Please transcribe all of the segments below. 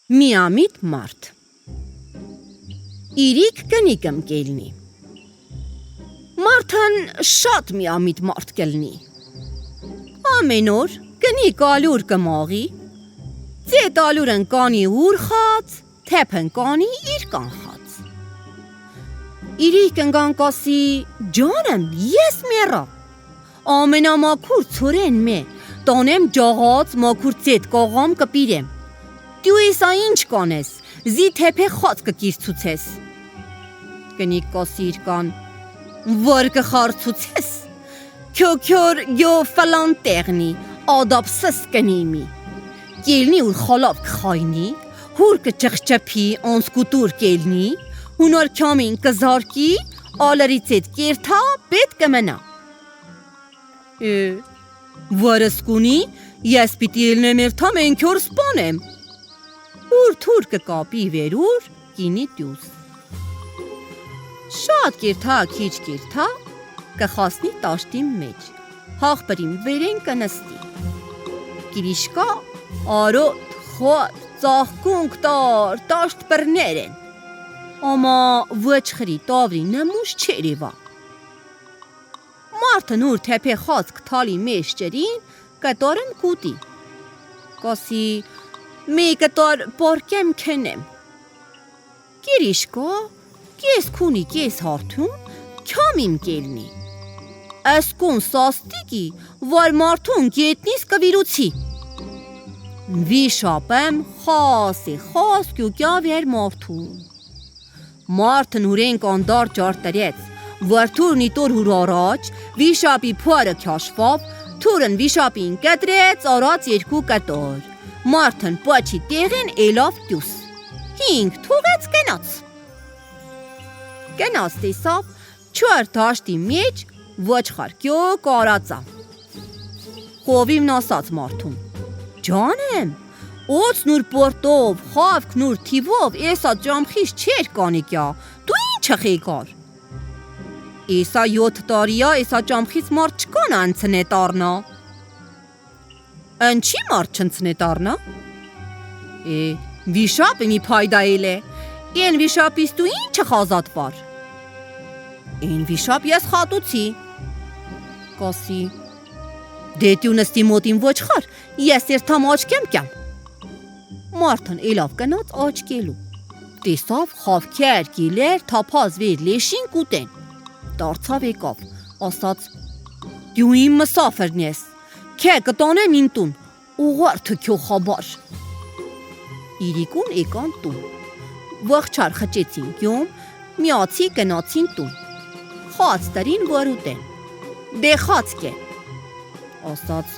Միամիտ մարդ Իրիկ կնիկըմ կելնի Մարդն շատ միամիտ մարդ կելնի Ամեն օր կնիկ ալուր կմաղի Ձետ ալուրն կանի ուր խած Թեփն կանի իր կանխած Իրիկ ընգան կասի Ջանեմ ես մեռա Ամենամաքուր ցորեն մե Տանեմ ջաղած մաքուր ձետ կաղամ կպիրեմ Դու եսա ինչ կանես Զի թեփե խած կկիրցուցես Կնիկ կասի իր կան Որ կխարցուցես Քյոքյոր գյո ֆլան տեղնի Ադապսս կնիմի Կելնի ուր խալավ կխայնի Հուր կճղճպի անսկուտուր կելնի Հունոր քամին կզարկի Ալարից էտ կերթա պետ կմնա Վարսկունի ես պիտի ելնեմ երթամ ենքյոր սպանեմ Ուր թուր կկապի վերուր կինի տյուս Շատ կերթա քիչ կերթա կխասնի տաշտին մեջ Հաղբրին վերեն կնստի Կիրիշկա արոտ խոտ ծաղկունք տար տաշտ բրներ են Ամա վճխրի տավրի նմուշ չերևա Մարդն ուր թեփե խած կթալի մեջ ջրին կտորն կուտի Կասի մի կտոր պորկեմ քնեմ Կիրիշկա կես քունի կես հարթուն քամիմ կելնի Ասկուն սաստիկի որ մարդուն գետնիս կվիրուցի Վիշապեմ խասի խաս կյուկյա վեր մարդուն Մարդն ուրեն կանդար ճարտերեց Որ թուրնի տոր հուր առաջ Վիշապի փարը քաշվավ Թուրն վիշապին կտրեց արած երկու կտոր Մարդն պաչի տեղեն էլավ տյուս Հինգ թուղեց կնաց Կնաց տեսավ չոր տաշտի մեջ ոչխարկյո կարածա Խովիվն ասաց մարդուն Ջանեմ Օծն ուր պորտով խավքն ուր թիվով Էսա ճամխիս չեր կանիկյա Դու ինչ խեկար Էսա 7 տարիա էսա ճամխից մարդ չկան անցնե տարնա Ընչի մարդ չնցնե տարնա Վիշապը մի փայդա էլ է Են վիշապից դու ինչը խազատվար Են վիշապ ես խատուցի Կասի Դե դու նստի մոտին ոչխար Ես երթամ աչկեմ կյամ Մարդն էլավ կնաց աչկելու Տեսավ խավքեր գիլեր թափած վեր լեշին կուտեն Դարձավ եկավ, ասաց Դու իմ մսաֆրն ես, քե կտանեմ իմ տուն, ուղարդը քյո խաբար Իրիկուն եկան տուն, վղճար խճեցին գյոմ, միացի կնացին տուն Խաց տրին որ ուտեն, դե խաց կե Ասաց,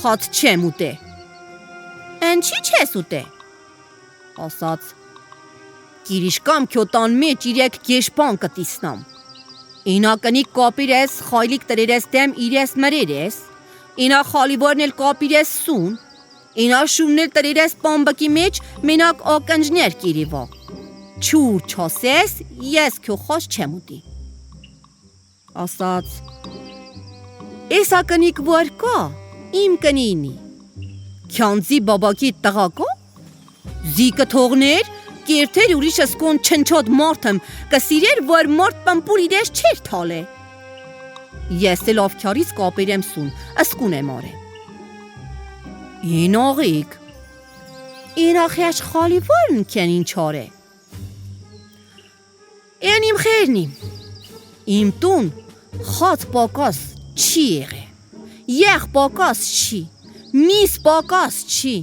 խաց չեմ ուտե Ընչի չես ուտե Ասաց, կիրիշկամ քյո տան մեջ իրեք գեշպան կտիսնամ Ինա կնիկ կապիր ես, խայլիկ տրեր ես դեմ իր ես մրեր ես Ինա խալիվորն էլ կապիր ես սուն Ինա շումն էլ տրեր ես պամբակի մեջ մենակ ակնջներ կիրիվա Չուր չասես, ես քյո խաս չեմ ուտի Ասաց Էսա կնիկ որ կա, իմ կնինի Քյանձի բաբակի տղա կա Զիկը թողներ Կերթեր ուրիշ ասկոն չնչոտ մարդըմ Կսիրեր որ մարդ պամպուր իրես չեր թալե Ես էլ ավքյարից կապերեմ սուն Ասկուն եմ արե Են աղիք Են ախեաշ խալի որն կեն ինչ արե Են իմ խերնիմ Իմ տուն խաց պակաս չի եղե Եխ պակաս չի Միս պակաս չի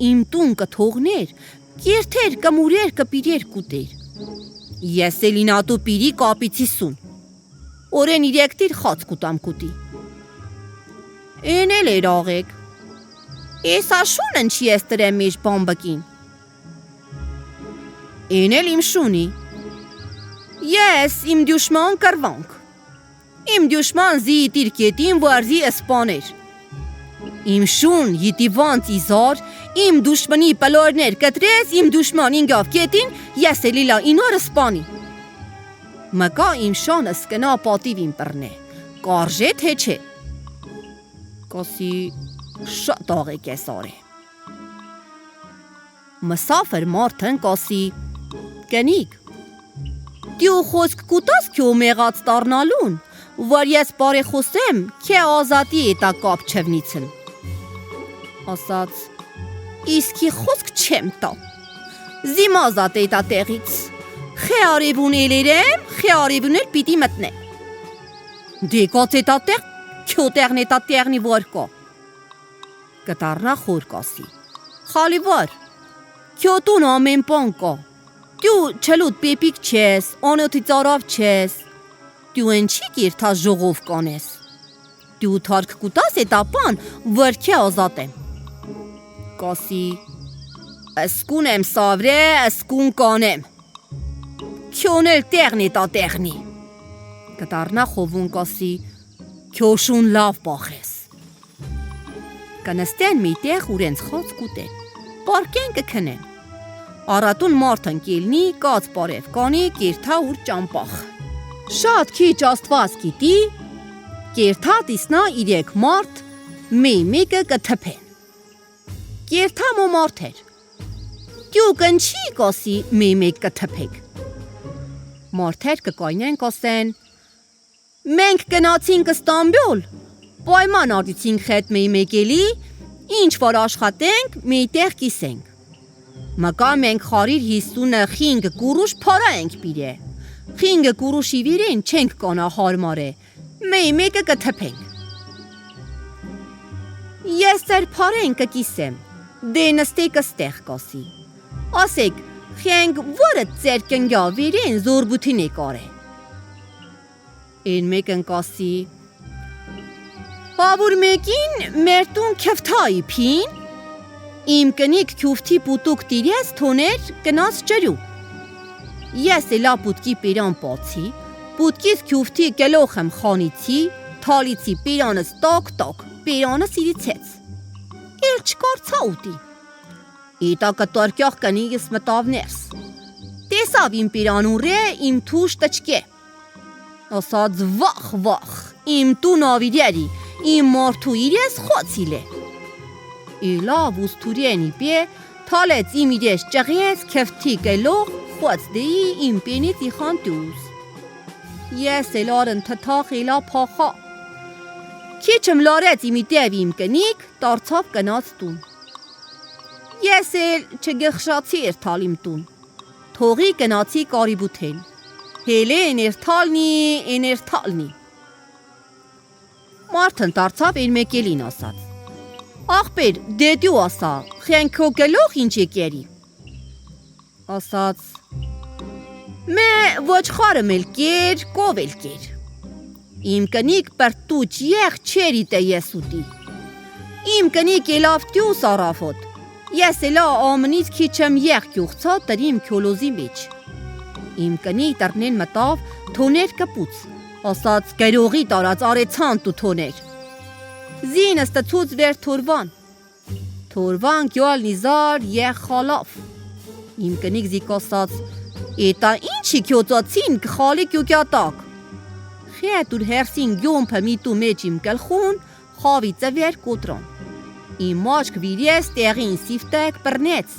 Իմ տուն կթողներ Կերթեր կմուրեր կպիրեր կուտեր Ես էլ ինատու պիրի կապիցի սուն Օրեն իրեկտիր խաց կուտամ կուտի Են էլ էր աղեք Ես աշունն չի ես տրեմ մեջ բամբակին Են էլ իմ շունի Ես իմ դյուշման կրվանք Իմ դյուշման զի իտիր կետին վարզի ասպաներ Իմ շուն յիտիվանց իզար Իմ դուշմանի պլորներ կտրես, իմ դուշման ինգավ կետին, ես էլիլա ինարը սպանի Մկա իմ շանը սկնա պատիվ իմ պրնե, կարժե թե չէ Կասի շատ աղեք ես արե Մսաֆր մարդն կասի. Կնիկ, դու խոսք կուտաս քո մեղած տառնալուն, որ ես բարեխոսեմ, քե ազատի էտա կապ չվնիցն։ Ասաց. Իսկի խոսք չեմ տա։ Զիմ ազատ էտա տեղից։ Խե արևուն էլերեմ, խե արևուն էլ պիտի մտնեմ։ Դե կոց էտա տեղ, քո տեղն էտա տեղնի որ կա։ Կտառնա խոր կասի. Խալի վար, քո տուն ամեն բան կա։ Դու չլուտ պեպիկ չես, անոթի ծարավ չես։ Դու ընչի կիրթա ժողով կանես։ Դու թարք կուտաս էտա բան, որ քե ազատեմ։ Կասի. Ասկուն եմ սավրե, ասկուն կանեմ։ Քյոն էլ տեղն էտա տեղնի։ Կտառնա խովուն կասի. Քյոշուն լավ բախես։ Կնստեն մի տեղ ուրենց խոց կուտեն, պարկեն կքնեն։ Առատուն մարդն կիլնի, կաց բարև կանի, կիրթա ուր ճամպախ։ Շատ քիչ աստված գիտի, կիրթա տիսնա իրեք մարդ, մեկը կթփեն։ Կիրթա մո մարդեր։ Դու կնչի կասի մեկ կթփեք։ Մարդեր կկայնեն կասեն. Մենք գնացինք Ստամբուլ, պայման արտիցինք հետ մեկելի, ինչ որ աշխատենք, միտեղ կիսենք։ Մկա մենք խարիր 55 կուրուշ փարա ենք բիրե։ 5 կուրուշի վիրին չենք կանա հարմարե, մեկը կթփենք։ Ես ծեր փարեն կկիսեմ, դե նստեք ստեղ կասի։ Ասեք, խենք որը ծեր կնգա վիրին զորբութին է կարե։ Են մեկն կասի. Բաբուր մեկին մեր տուն քվթայի փին, իմ կնիկ քուվթի պուտուկ տիրես թոներ կնաց ջրու։ Ես էլա պուտկի պիրան պացի, պուտկից քուվթի կելոխ եմ խանիցի, թալիցի պիրանս տակ, պիրանս իրիցեց։ Էլ չկարցա ուտի։ Իտա կտորքյախ կնիգս մտավ ներս։ Տեսավ իմ պիրանուն ռե, իմ թուշ տչկե։ Ասաց վախ, իմ տուն ավիրյարի, իմ մարդու իրես խոցիլ է։ Իլավ ուստուրյենի պե, թալեց իմ իրես ճղեց, քվթի կելող, խոց դեի իմ պենից իխան տուզ։ Ես էլ արն թթախ իլա փախա։ Քիչմ լարեց իմի տև իմ կնիկ, տարցավ կնաց տուն։ Ես էլ չգխշացի երթալ իմ տուն, թողի կնացի կարիբութեն։ Հելե էներթալնի։ Մարդն տարցավ են մեկելին ասաց. Աղբեր, դեդյու ասա, խենք քո կելող ինչ եկերի։ Ասաց. Մե ոչխարը մել կեր, կով էլ կեր։ Իմ կնիկ պրտուչ եխ չերի տե ես ուտի։ Իմ կնիկ էլավ տյուս առավոտ, ես էլա ամնից քիչեմ եխ կյուղցա տրիմ քյոլոզի մեջ։ Իմ կնի տրնեն մտավ, թոներ կպուց, ասաց գերողի տարած արեցան տու թոներ։ Զինը ստծուց վեր թորվան։ Թորվան գյալ նիզար եխ խալավ։ Իմ կնիկ զիկ ասաց, էտա ինչի քյոցացին կխալի կյուկյատակ։ Խետ ուր հերսին գյոմպը միտու մեջ իմ կլխուն, խավիցը վեր կոտրան։ Իմ մաշկ վիրես տեղին սիվտեք պրնեց։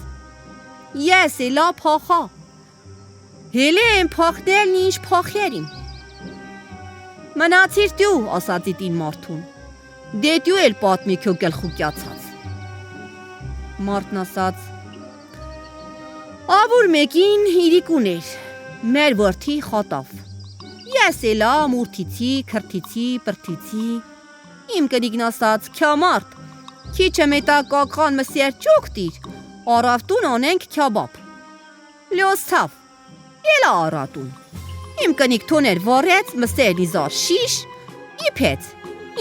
Ես էլա փախա։ Հելե եմ փախնելն ինչ փախերիմ։ Մնացիր դու, ասաց իտին մարդուն, դե դու էլ պատմի քո գլխու կյացած։ Մարդն ասաց. Ավուր մեկին իրիկուն էր, մեր որդի խատավ։ Ես էլա մուրթիցի, քրթիցի, պրթիցի։ Իմ կնիկն ասաց. Քյամարդ, քիչը մետա կակղան մսեր ճոկտիր, առավտուն անենք քյաբապ։ Լյոսավ, էլա առատուն։ Իմ կնիկ թոներ վարեց, մսեր նիզար շիշ, իպեց,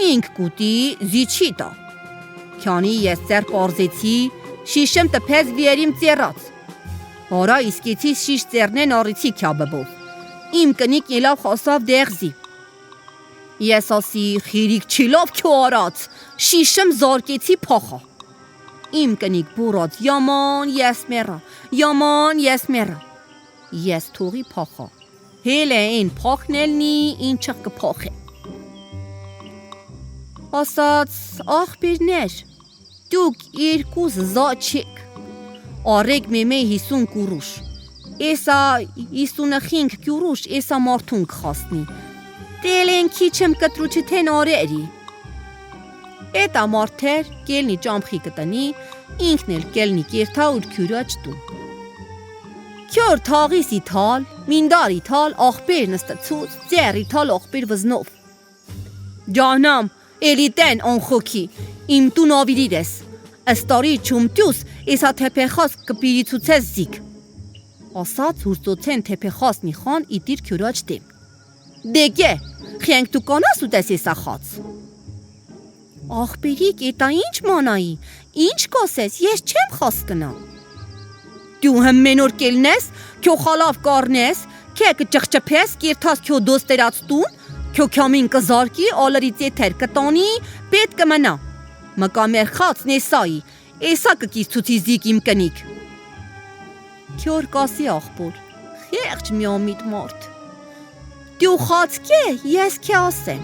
ինք կուտի զիչի տա։ Քյանի ես ծեր պարզեցի, շիշեմ տպեց վիերիմ ծերած։ Արա իսկեցի շիշ ծերնեն առիցի քյաբբով։ Իմ կնիկ ելավ խասավ դեղզի։ Ես ասի խիրիկ չիլավ քյո արած, շիշեմ զարկեցի փախա։ Իմ կնիկ բուրած yaman ես մերա։ Ես թողի փախա։ Հելե են փախնելնի ինչը կփախե։ Ասաց աղբերներ, դուք երկուս զաչեք, Արեք մեմե 50 կուրուշ։ Էսա 55 կուրուշ, էսա մարդուն կխասնի։ Տելեն քիչեմ կտրուչի թեն օրերի։ Էտա մարդեր կելնի ճամփի կտնի, ինքն էլ կելնի կերթա ու քյուրաճ տուն։ Քյոր թաղիսի թալ, մինդարի թալ, աղբեր նստացուց, ձերի թալ աղբեր վզնով։ Ջանամ, էլի տեն անխոքի, իմ տուն ավիրիր ես, աստարի չումտյուս, էսա թեպեխաս կպիրիցուցես զիք։ Ասաց հուրծոցեն թեպեխասնի խան իտիր քյուրաճ դեմ։ Դեկե, խենք դու կանաս ու տես էսա խաց։ Աղբերիկ, էտա ինչ մանայի, ինչ կասես, ես չեմ խաս կնա։ Դու հմեն օր կելնես, քյո խալավ կարնես, քե կճղճփես, կերթաս քյո դոստերած տուն, քյո քյամին կզարկի, ալրից եթեր կտանի, պետ կմնա։ Մկա մեր խացն էսայի, էսա կկիս ցուցի զիք իմ կնիկ։ Քյոր կասի աղբոր, խեղճ միամիտ մարդ։ Դու խաց կե, ես քե ասեմ։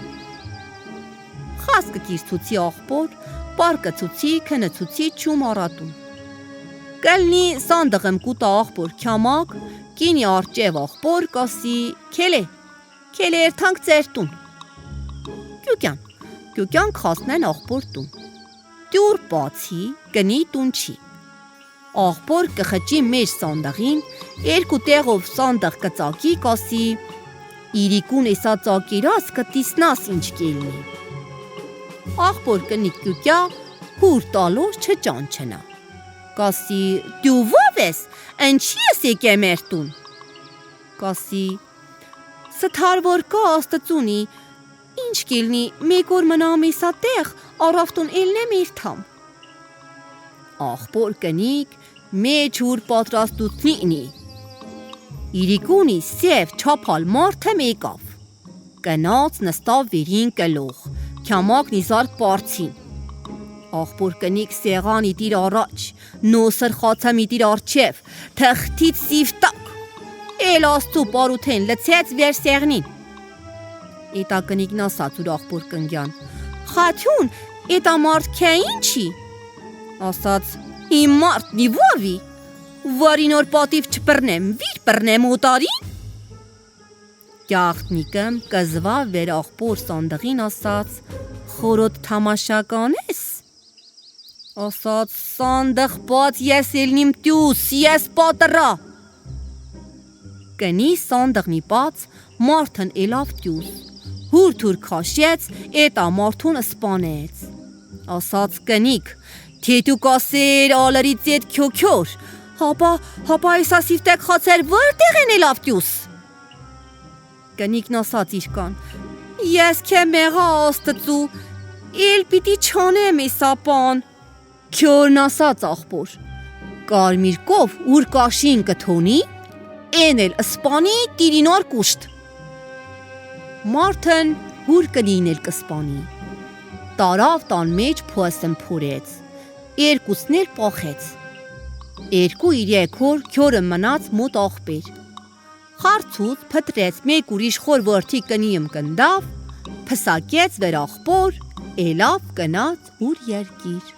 Խաս կկիս ցուցի աղբոր, պարկը ցուցի, քնը ցուցի, չում առատուն։ Կլնի սանդղեմ կուտա աղբոր քյամակ, կինի արջև աղբոր կասի, քելե երթանք ծեր տուն։ Կյուկյան կխասնեն աղբոր տուն։ Դյուր բացի, կնի տուն չի։ Աղբոր կխճի մեր սանդղին, երկու տեղով սանդղ կծակի կասի, իրիկուն էսա ծակիրած կտիսնաս ինչ կելնի։ Աղբոր կնի կյուկյա, հուր տալոր չճանչնա։ Կասի, դու ով ես, ընչի ես եկե մեր տուն։ Կասի, սթարվոր կա աստծունի, ինչ կելնի, մեկ օր մնամ էսա տեղ, առավտուն էլնեմ երթամ։ Աղբոր կնիկ, մեջ հուր պատրաստութնինի։ Իրիկունի սև չապալ մարդը մեկավ։ Կնաց նստավ վերին կլող, քյամակն իզարկ պարցին։ Աղբոր կնիկ սեղան իտիր առաջ, նոսր խացամ իտիր արջև, թղթից սիվտակ, էլ աստու պարութեն լծեց վեր սեղնին։ Էտա կնիկն ասաց ուր աղբոր կնգյան, խաթյուն, էտա մարդ կե ինչի։ Ասաց, իմ մարդնի վովի, վարին օր պատիվ չպրնեմ, վիր պրնեմ օտարին։ Կյաղտնիկըմ կզվա վեր աղբոր սանդղին ասաց, խորոտ թամաշական ես։ Ասաց, սանդղ բաց ես էլնիմ տյուս, ես պատրա։ Կնի սանդղնի բաց, մարդն էլավ տյուս, հուր թուր քաշեց, էտա մարդուն սպանեց։ Ասաց կնիկ, թե դու կասեր ալրից ետ քյոքյոր, հապա էսա սիվտեք խացեր որտեղ են էլավ տյուս։ Կնիկն ասաց իրկան, ես քե մեղա աստծու, էլ պիտի չանեմ էսա պան։ Քյորն ասաց աղբոր, կարմիր կով ուր կաշին կթոնի, են էլ սպանի տիրինար կուշտ։ Մարդն հուր կնին էլ կսպանի։ Տարավ տան մեջ փոսն փորեց, երկուսն էլ պախեց։ Երկու իր երկոր քյորը մնաց մոտ աղբեր։ Խարցուց փտրեց մեկ ուրիշ խոր որդի կնիմ կնդավ, փսակեց վեր աղբոր, էլավ կնաց ուր երկիր։